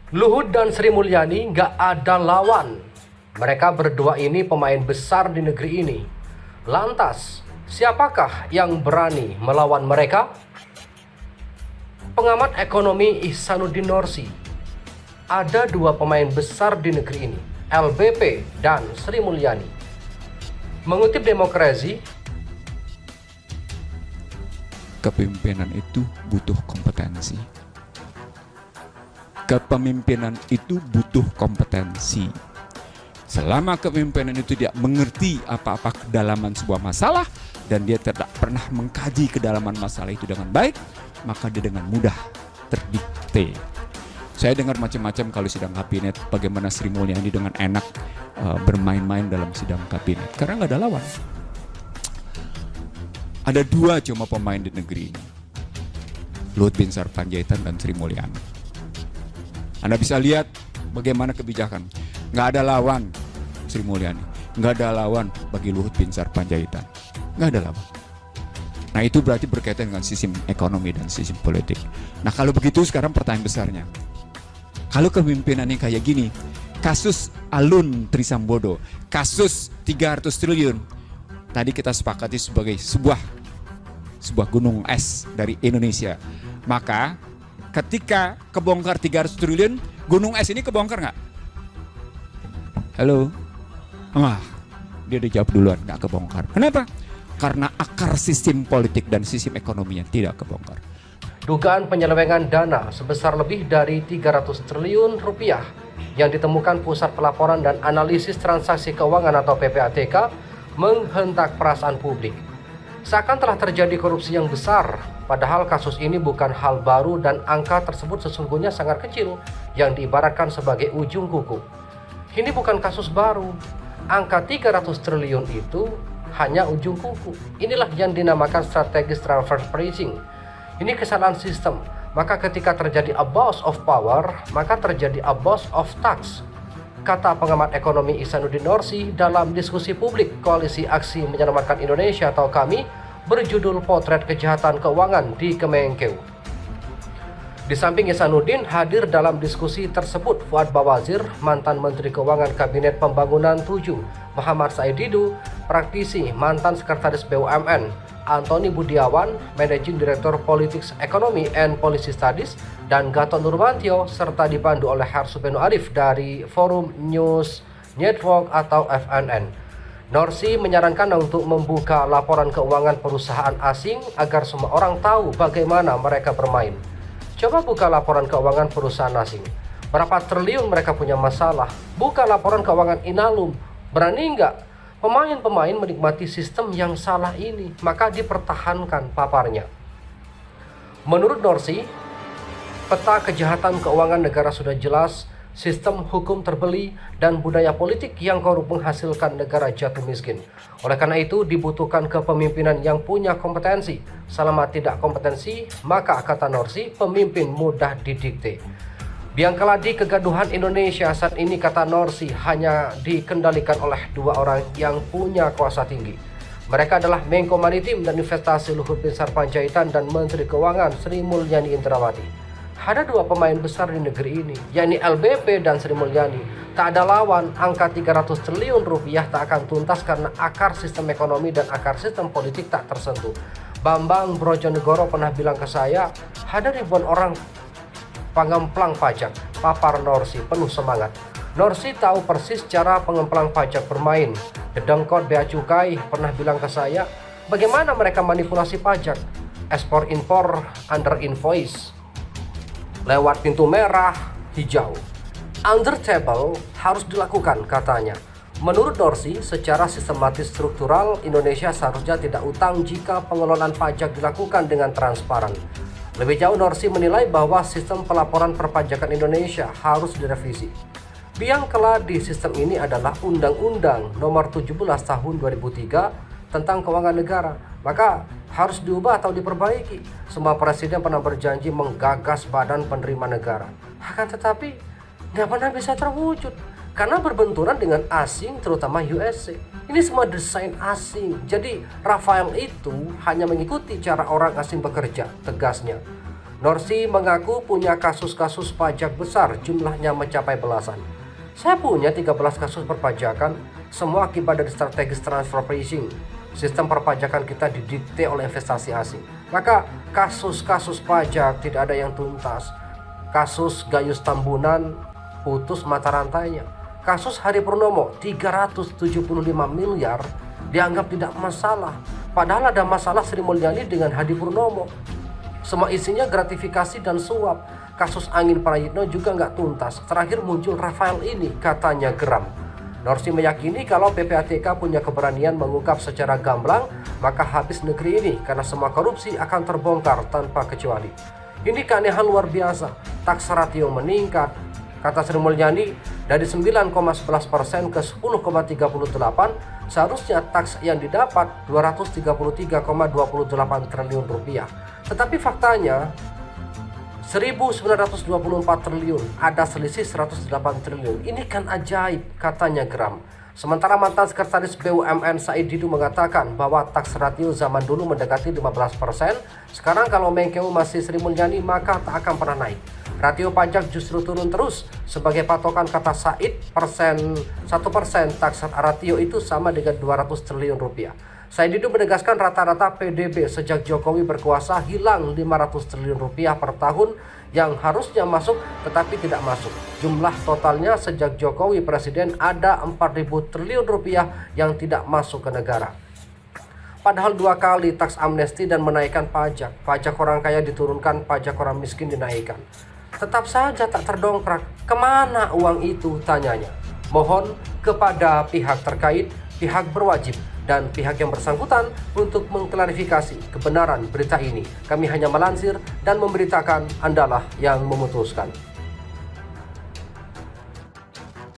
Luhut dan Sri Mulyani nggak ada lawan. Mereka berdua ini pemain besar di negeri ini. Lantas, siapakah yang berani melawan mereka? Pengamat ekonomi Ihsanuddin Nursi. Ada dua pemain besar di negeri ini, LBP dan Sri Mulyani. Mengutip Demokrasi, kepemimpinan itu butuh kompetensi. Kepemimpinan itu butuh kompetensi. Selama kepemimpinan itu dia mengerti apa-apa kedalaman sebuah masalah dan dia tidak pernah mengkaji kedalaman masalah itu dengan baik, maka dia dengan mudah terdikte. Saya dengar macam-macam kalau sidang kabinet, bagaimana Sri Mulyani dengan enak bermain-main dalam sidang kabinet karena nggak ada lawan. Ada dua cuma pemain di negeri ini, Luhut Binsar Panjaitan dan Sri Mulyani. Anda bisa lihat bagaimana kebijakan. Nggak ada lawan Sri Mulyani, nggak ada lawan bagi Luhut Binsar Panjaitan, nggak ada lawan. Nah itu berarti berkaitan dengan sistem ekonomi dan sistem politik. Nah kalau begitu sekarang pertanyaan besarnya, kalau kepemimpinannya kayak gini, kasus Alun Trisambodo, kasus 300 triliun, tadi kita sepakati sebagai sebuah gunung es dari Indonesia. Maka ketika kebongkar 300 triliun, gunung es ini kebongkar nggak? Halo? Dia udah jawab duluan, nggak kebongkar. Kenapa? Karena akar sistem politik dan sistem ekonominya tidak kebongkar. dugaan penyelewengan dana sebesar lebih dari 300 triliun rupiah yang ditemukan Pusat Pelaporan dan Analisis Transaksi Keuangan atau PPATK menghentak perasaan publik. Seakan telah terjadi korupsi yang besar, padahal kasus ini bukan hal baru dan angka tersebut sesungguhnya sangat kecil yang diibaratkan sebagai ujung kuku. Ini bukan kasus baru. Angka 300 triliun itu hanya ujung kuku. Inilah yang dinamakan strategis transfer pricing. Ini kesalahan sistem. Maka ketika terjadi abuse of power, maka terjadi abuse of tax. Kata pengamat ekonomi Ihsanuddin Nursi dalam diskusi publik Koalisi Aksi Menyelamatkan Indonesia atau KAMI berjudul Potret Kejahatan Keuangan di Kemenkeu. Di samping Ihsanuddin, hadir dalam diskusi tersebut Fuad Bawazir, mantan Menteri Keuangan Kabinet Pembangunan 7, Muhammad Said Didu, praktisi mantan Sekretaris BUMN, Antoni Budiawan, Managing Director Politics Economy and Policy Studies, dan Gatot Nurmantio, serta dipandu oleh Harsubeno Arif dari Forum News Network atau FNN. Nursi menyarankan untuk membuka laporan keuangan perusahaan asing agar semua orang tahu bagaimana mereka bermain. Coba buka laporan keuangan perusahaan asing. Berapa triliun mereka punya masalah? Buka laporan keuangan Inalum. Berani nggak pemain-pemain menikmati sistem yang salah ini? Maka dipertahankan paparnya. Menurut Nursi, peta kejahatan keuangan negara sudah jelas, sistem hukum terbeli, dan budaya politik yang korup menghasilkan negara jatuh miskin. Oleh karena itu dibutuhkan kepemimpinan yang punya kompetensi. Selama tidak kompetensi, maka kata Nursi, pemimpin mudah didikte. Biangkeladi kegaduhan Indonesia saat ini, kata Nursi, hanya dikendalikan oleh dua orang yang punya kuasa tinggi. Mereka adalah Menko Maritim dan Investasi Luhut Binsar Panjaitan dan Menteri Keuangan Sri Mulyani Indrawati. Ada dua pemain besar di negeri ini, yakni LBP dan Sri Mulyani. Tak ada lawan, angka 300 triliun rupiah tak akan tuntas karena akar sistem ekonomi dan akar sistem politik tak tersentuh. Bambang Brojonegoro pernah bilang ke saya, ada ribuan orang pengemplang pajak. Papar Nursi penuh semangat. Nursi tahu persis cara pengemplang pajak bermain. Dedengkot Bea Cukai pernah bilang ke saya, bagaimana mereka manipulasi pajak. Ekspor-impor under invoice. Lewat pintu merah, hijau. Under table harus dilakukan, katanya. Menurut Nursi, secara sistematis struktural, Indonesia seharusnya tidak utang jika pengelolaan pajak dilakukan dengan transparan. Lebih jauh, Nursi menilai bahwa sistem pelaporan perpajakan Indonesia harus direvisi. Biangkeladi sistem ini adalah Undang-Undang Nomor 17 Tahun 2003 tentang Keuangan Negara. Maka harus diubah atau diperbaiki. Semua presiden pernah berjanji menggagas badan penerima negara. Akan tetapi nggak pernah bisa terwujud karena berbenturan dengan asing, terutama USA. Ini semua desain asing. Jadi Rafael itu hanya mengikuti cara orang asing bekerja, tegasnya. Norsi mengaku punya kasus-kasus pajak besar, jumlahnya mencapai belasan. Saya punya 13 kasus perpajakan, semua akibat dari strategis transfer pricing. Sistem perpajakan kita didikte oleh investasi asing. Maka kasus-kasus pajak tidak ada yang tuntas. Kasus Gayus Tambunan putus mata rantainya. Kasus Hadi Purnomo 375 miliar dianggap tidak masalah. Padahal ada masalah Sri Mulyani dengan Hadi Purnomo. Semua isinya gratifikasi dan suap. Kasus Angin Prayitno juga nggak tuntas. Terakhir muncul Rafael ini, katanya geram. Norsi meyakini kalau PPATK punya keberanian mengungkap secara gamblang, maka habis negeri ini karena semua korupsi akan terbongkar tanpa kecuali. Ini keanehan luar biasa. Tax ratio meningkat, kata Sri Mulyani, dari 9,11% ke 10,38, seharusnya tax yang didapat 233,28 triliun rupiah. Tetapi faktanya 1.924 triliun, ada selisih 108 triliun. Ini kan ajaib, katanya geram. Sementara mantan sekretaris BUMN Said Didu mengatakan bahwa tax ratio zaman dulu mendekati 15%, sekarang kalau Menkeu masih Sri Mulyani maka tak akan pernah naik. Rasio pajak justru turun terus. Sebagai patokan kata Said, 1% tax ratio itu sama dengan 200 triliun rupiah. Said Didu menegaskan rata-rata PDB sejak Jokowi berkuasa hilang 500 triliun rupiah per tahun yang harusnya masuk tetapi tidak masuk. Jumlah totalnya sejak Jokowi presiden ada 4.000 triliun rupiah yang tidak masuk ke negara. Padahal 2 kali tax amnesti dan menaikkan pajak. Pajak orang kaya diturunkan, pajak orang miskin dinaikkan. Tetap saja tak terdongkrak. Kemana uang itu, tanyanya. Mohon kepada pihak terkait, pihak berwajib, dan pihak yang bersangkutan untuk mengklarifikasi kebenaran berita ini. Kami hanya melansir dan memberitakan, Andalah yang memutuskan.